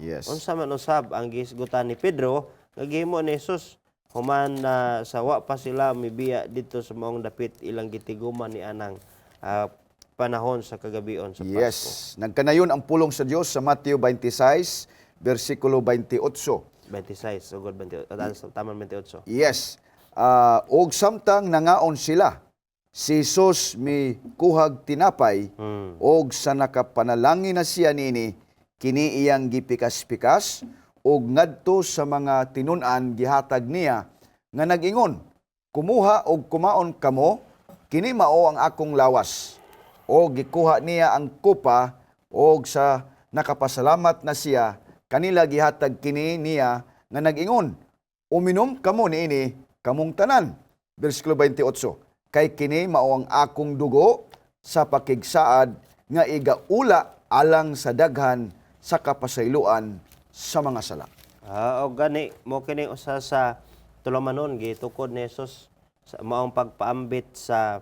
B: Yes.
A: Unsa man usab ang gisgutan ni Pedro nga gihimo ni Hesus human sa wa pa sila mibiya dito sa maong dapit ilang gitiguman ni anang panahon sa kagabion sa Pasko.
B: Yes. Nagkanayon ang pulong sa Dios sa Mateo 26, versikulo 28.
A: 26, sugod 28. Taman 28.
B: Yes. Og samtang nangaon sila, si Jesus mi kuhag tinapay, og sa nakapanalangin na siya nini, kini iyang gipikas-pikas, og ngadto sa mga tinun-an gihatag niya, nga nag-ingon, kumuha og kumaon kamo, kini mao ang akong lawas. O gikuha niya ang kupa, og sa nakapasalamat na siya, kanila gihatag kini niya, nga nag-ingon, uminom kamo niini, kamong tanan. Versikulo 28. Kay kini mao ang akong dugo sa pakigsaad nga igaula alang sa daghan sa kapasayloan sa mga sala.
A: O gani mo kini usa sa tulumanon gitukod ni Hesus sa maong pagpaambit sa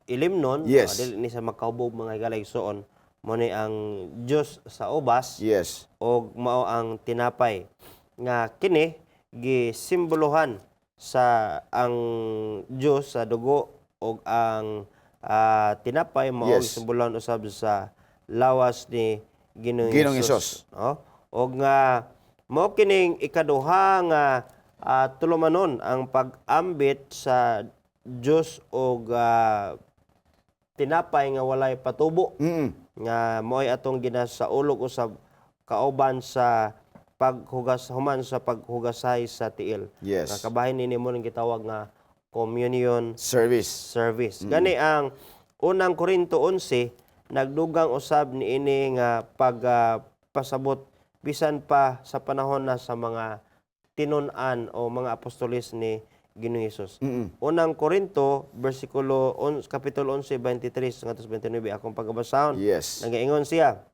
A: ilimnon.
B: Yes.
A: Dili ni sa makahubog mga galaysoon mo ni ang Dios sa ubas.
B: Yes.
A: O mao ang tinapay nga kini gisimbolohan sa ang Dios sa dugo og ang tinapay mao
B: Yes.
A: gisimbolohan usab sa lawas ni Ginoong
B: Hesus.
A: No? Og nga mao kining ikaduha nga tulumanon ang pag-ambit sa Dios og tinapay nga walay patubo nga mo'y atong ginasaulog usab kauban sa paghugas human sa paghugasay sa tiil.
B: Yes.
A: Nga kabahin ini mo ning gitawag nga communion
B: Service.
A: Gani ang unang Korinto 11 nagdugang usab niini nga pagpasabot bisan pa sa panahon na sa mga tinun-an o mga apostoles ni Ginoong Hesus. Unang Korinto, kapitulo 11, 23 hangtod 29, akong pagbasahon.
B: Yes.
A: Nagaingon siya,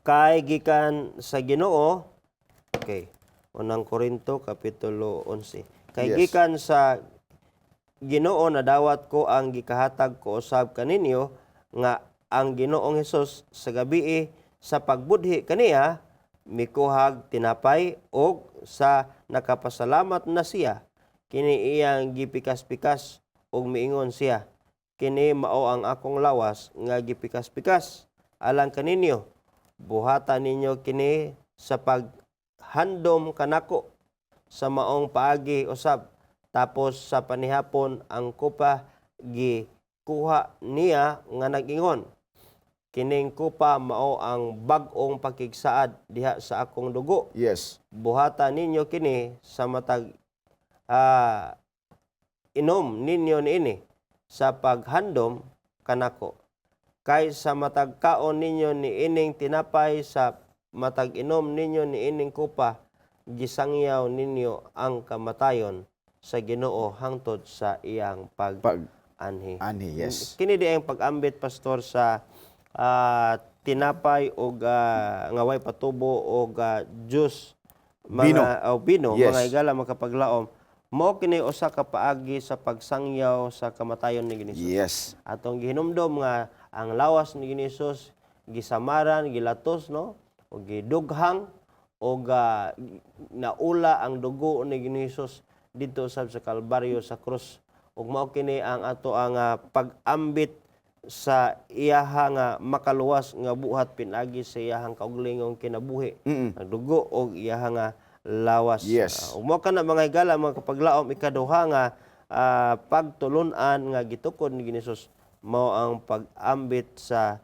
A: kay gikan sa Ginoo, okay, unang Korinto, kapitulo 11. Kay
B: Yes.
A: gikan sa Ginoo na dawat ko ang gikahatag ko usab kaninyo nga ang Ginoong Hesus sa gabii sa pagbudhi kaniya mikuhag tinapay og sa nakapasalamat na siya kini iyang gipikas-pikas og miingon siya, kini mao ang akong lawas nga gipikas-pikas alang kaninyo, buhatan ninyo kini sa paghandom kanako sa maong paagi usab. Tapos sa panihapon ang kupa gikuha niya nga nag-ingon, kining kupa mao ang bag-ong pakigsaad diha sa akong dugo.
B: Yes.
A: Buhatan ninyo kini sa matag inom ninyo niini sa paghandom kanako. Kay sa matag kaon ninyo niining tinapay sa matag inom ninyo niining kupa, gisangyaw ninyo ang kamatayon sa Ginoo hangtod sa iyang pag-anhi.
B: Anhi, yes.
A: Kini di ang pag-ambit, pastor, sa tinapay o nga way patubo o juice, bino,
B: Yes.
A: mga higala makapaglaom. Mao kini usa ka paagi sa pagsangyaw sa kamatayon ni Ginoong Hesus.
B: Yes.
A: Atong gihinumdom nga ang lawas ni Ginoong Hesus gisamaran, gilatos, no? O gidughang o naula ang dugo ni Ginoong Hesus dito sa Kalbaryo sa krus. Ug mao kini ang ato ang pag-ambit sa iyaha nga makaluwas nga buhat pinagi sa iyahang kaugalingong kinabuhi. Ang dugo og iyaha nga lawas.
B: Yes.
A: Ug mao kana mga higala mga kapaglaom ikaduha nga pagtulun-an nga gitukod ni Ginoong Hesus mao ang pag-ambit sa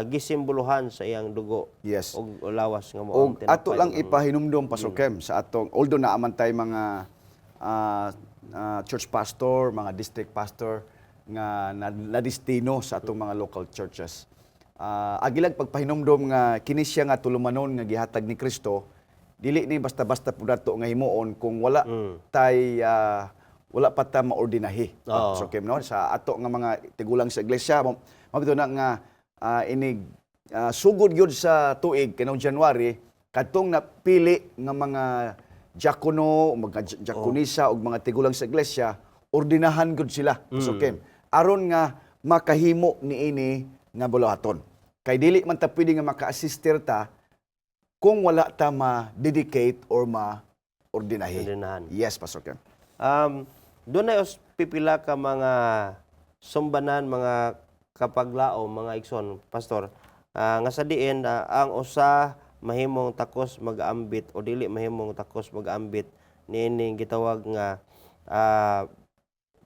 A: gisimbolohan sa iyang dugo.
B: Yes.
A: Og lawas nga mao
B: O
A: ang tinapay.
B: ato lang ipahinumdom, Pastor Kem, sa atong, although naaman tay mga church pastor, mga district pastor nga nadistino sa atong mga local churches. Agilag pagpahinumdom nga kini siya nga tulumanon nga gihatag ni Kristo, dili ni basta-basta pud nato nga himuon kung wala wala pa ta maordinahi. Pastor Kem, no? Sa ato nga mga tigulang sa iglesia, mabito na nga inig sugod gyud sa tuig kanong January kadtong napili nga mga diakono, mga diakonisa ug mga tigulang sa iglesia, ordinahan gud sila. So Kem, aron nga makahimo niini nga buluhaton. Kay dili man ta pwede nga maka-assister ta kung wala ta ma-dedicate or ma-ordinahi.
A: Ordinahan.
B: Yes, Pastor Kem.
A: Doon ay pipila ka mga sumbanan, mga kapaglaom, mga igsoon, pastor, nga sa diin ang usa mahimong takos mag-ambit o dili mahimong takos mag-ambit niining gitawag nga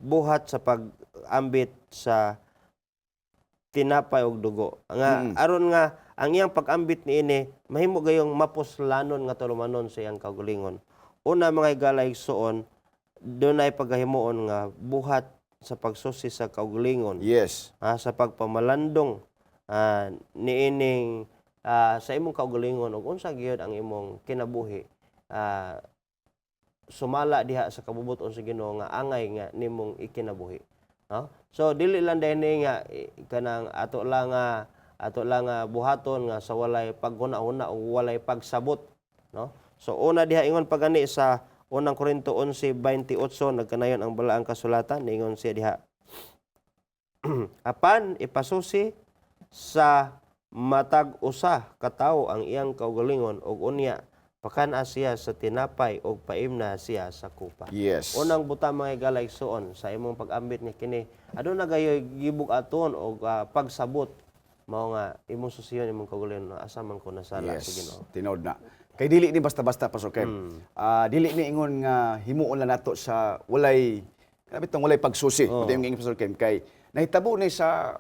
A: buhat sa pag-ambit sa tinapay og dugo. Nga aron nga ang iyang pag-ambit niini mahimo gayong mapuslanon nga tulumanon sa iyang kaugalingon. Una mga higalay igsoon, doon ay paghimuon nga buhat sa pagsusi sa kaugalingon.
B: Yes.
A: Sa pagpamalandong niining sa imong kaugalingon ug unsa gyud ang imong kinabuhi, sumala diha sa kabubuton sa Ginoo nga angay nga nimong ikinabuhi. No? So dili lang dinhi nga kanang ato lang buhaton nga sa walay paghuna-huna o walay pagsabot, no? So una diha ingon pagani sa unang Korinto 11:28 nagkanayon ang balaang kasulatan, niingon siya diha. Apan ipasusi sa matag usa ka tawo ang iyang kaugalingon ug unya pakana siya sa tinapay ug paimna siya sa kupa.
B: Yes.
A: Unang buta mga higalay igsoon sa imong pag-ambit nga kini aduna gayoy gibug-aton og pagsabot mao nga imong susiyon imong kaugalingon asa man ko nasala sa Ginoo.
B: Tinod na. Kay dili ni basta-basta, Pastor Kem. Dili ni ingon nga himuon lang nato sa walay walay pagsusi. Ito yung Pastor Kem. Kay nahitabo ni sa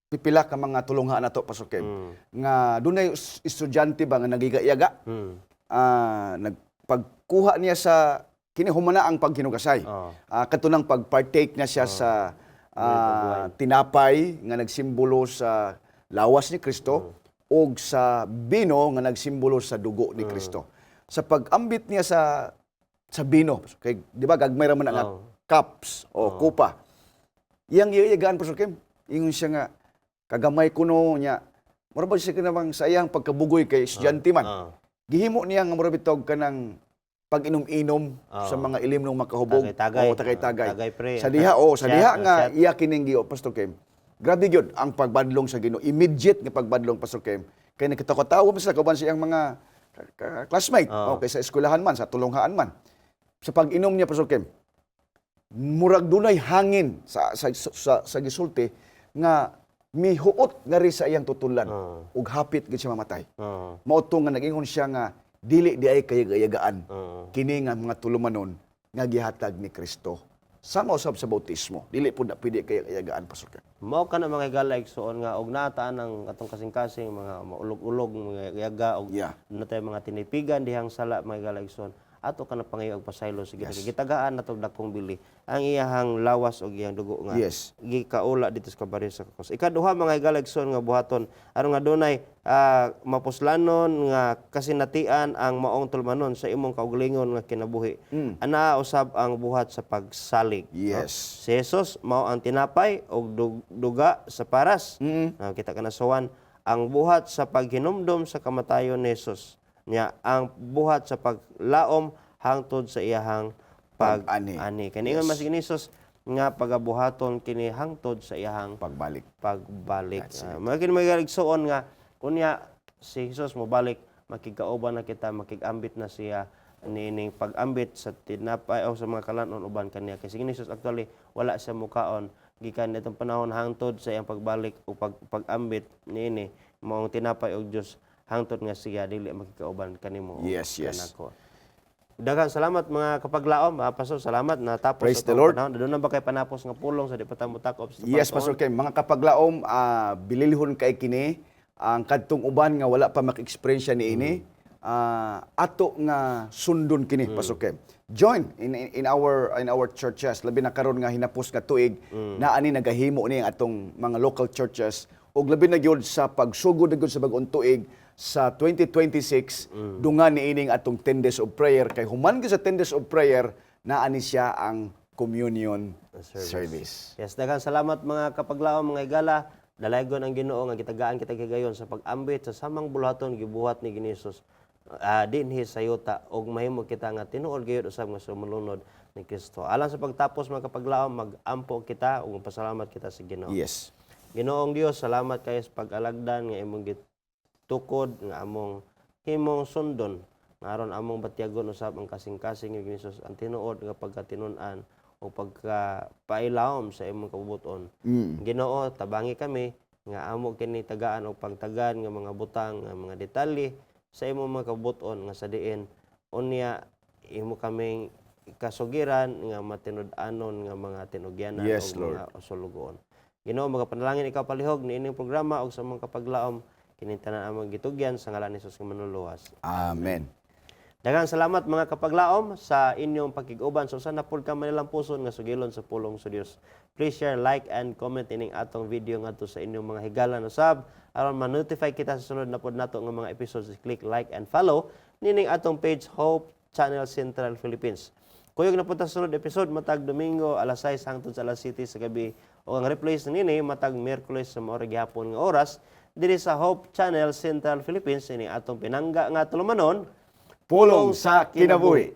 B: pipila ka mga tulungha nato, Pastor Kem, nga dunay estudyante ba nga nagiga-iyaga. Nagpagkuha niya sa kini humana ang paghinugasay. Katunang pagpartake na siya sa tinapay nga nagsimbolo sa lawas ni Kristo og sa bino nga nagsimbolo sa dugo ni Kristo. sa pag-ambit niya sa bino. Kay di ba gagmay ra man ang
A: Oh.
B: cups o kupa. Iyang iyagaan Pastor Kim. Ingon siya nga kagamay kuno niya. Mura ba siya kanang sa iyang pagkabugoy kay estudyante man.
A: Oh.
B: Gihimo niya nga mura bitog kanang pag-inom-inom sa mga ilim ng makahubog.
A: Tagay-tagay.
B: O tagay-tagay.
A: Tagay, pre.
B: Sa diha sa
A: Shot,
B: diha nga
A: shot.
B: iya kining giyo Pastor Kim. Grabe gyud ang pagbadlong sa Ginoo. Immediate nga pagbadlong Pastor Kim. Kay nakita-tawa sa kauban siyang mga classmate o kay sa eskwelahan man, sa tulonghaan man. Sa pag-inom niya Pastor Kim, murag dunay hangin sa gisulti nga mihuot nga ri sa iyang tutulan ug hapit gid siya mamatay.
A: Oh.
B: Mauto nga nag-ingon siya nga dili di ay kayagaan
A: Oh.
B: kini nga mga tulumanon nga gihatag ni Kristo. Sama usab sa bautismo. Dili pud na pwede kayagaan Pastor Kim.
A: Mao ka na mga higala igsuon nga og nataan ang atong kasing-kasing mga maulog-ulog mga yaga og
B: Yeah.
A: natay mga tinipigan dihang sala mga higala igsuon ato ka na pangayo og pasaylo sige gitagaan nato dakong bili ang iyahang lawas og iyang dugo nga
B: Yes.
A: gikaula dito sa kabaryo sa kakos. Ikaduha mga higala igsuon nga buhaton aron nga dunay mapuslanon nga kasinatian ang maong tulmanon sa imong kaugalingon nga kinabuhi. Ana usab ang buhat sa pagsalig.
B: Yes.
A: Si Jesus mao ang tinapay o duga sa paras. Kita ka nasawan ang buhat sa paghinumdom sa kamatayon ni Jesus. Nya ang buhat sa paglaom hangtod sa iyahang pag-ani. Kani ingon mas ni Jesus nga pagabuhaton kini hangtod sa iyahang
B: Pagbalik.
A: pagbalik. Magin magaligsoon nga kunya si Jesus mobalik makigkauban na kita makigambit na siya nining pag-ambit sa tinapay o sa mga kalanon uban kaniya kay si Jesus actually wala siya mukaon gikan nitong panahon hangtod sa iyang pagbalik o pag-ambit niini maong tinapay og Dios hangtod nga siya dili makikauban kanimo.
B: Yes, yes.
A: kanako. Daghang salamat mga kapaglaom. Pastor, salamat na tapos
B: Praise the
A: atong
B: Lord.
A: panahon. Doon na ba kay panapos nga pulong sa di pa ta motakop sa
B: Yes, Pastor Kim. Mga kapaglaom, bililhon kay kini ang kadtong uban nga wala pa maki-experience ni ini. Ato nga sundon kini, Pastor Kim. Join in our churches. Labi na karon nga hinapos nga tuig na ani nagahimo ni ang atong mga local churches ug labi na gyud sa pagsugod na gyud sa bag-ong tuig sa 2026 dungan ni ining atong 10 days of prayer kay human gyud sa 10 days of prayer naa ni siya ang communion service.
A: Yes, daghang salamat mga kapaglaom, mga higala. Dalaygon ang Ginoo nga gitagaan kita kagayon sa pag-ambit sa samang bulaton gibuhat ni Ginisus. Dinhi sa yuta og mahimo kita nga tinuod gayud usab nga sumulunod ni Kristo. Alang sa pagtapos mga kapaglaom, mag-ampo kita ug pasalamat kita sa Ginoo.
B: Yes.
A: Ginoong Dios, salamat kayo sa pag-alagdan nga imong gitukod nga among himong sundon nga aron among batyagon usab ang kasing-kasing ni Jesus ang tinuod nga pagkatinun-an o pagkapailawom sa imong kabubuton. Ginoo, tabangi kami nga amo kini tagaan og pagtagan nga mga butang nga mga detalye sa imong mga kabubuton nga sa diin unya imo kaming kasugiran nga matinud-anon nga mga tinugyanan
B: Yes,
A: o mga sulugoon. Ginoo, magapanalangin ikaw palihog ni ining programa og sa mga kapaglaom kining tanan among gitugyan sa ngalan ni Jesus nga manuluwas.
B: Amen.
A: Daghang salamat mga kapaglaom sa inyong pakig-uban sa usa na pud ka manilang puson nga sugilon sa pulong sa Dios. Please share, like and comment ining atong video ngadto sa inyong mga higala usab aron ma-notify kita sa sunod na pud nato nga mga episodes. Click like and follow nining atong page Hope Channel Central Philippines. Kuyog na punta sa sunod episode matag Domingo alas 6 hangtod sa alas 7 sa gabi o ang replace nini matag Miyerkules sa maoras gihapon nga oras diri sa Hope Channel Central Philippines ini atong pinangga nga tulumanon
B: Pulong sa kinabuhi.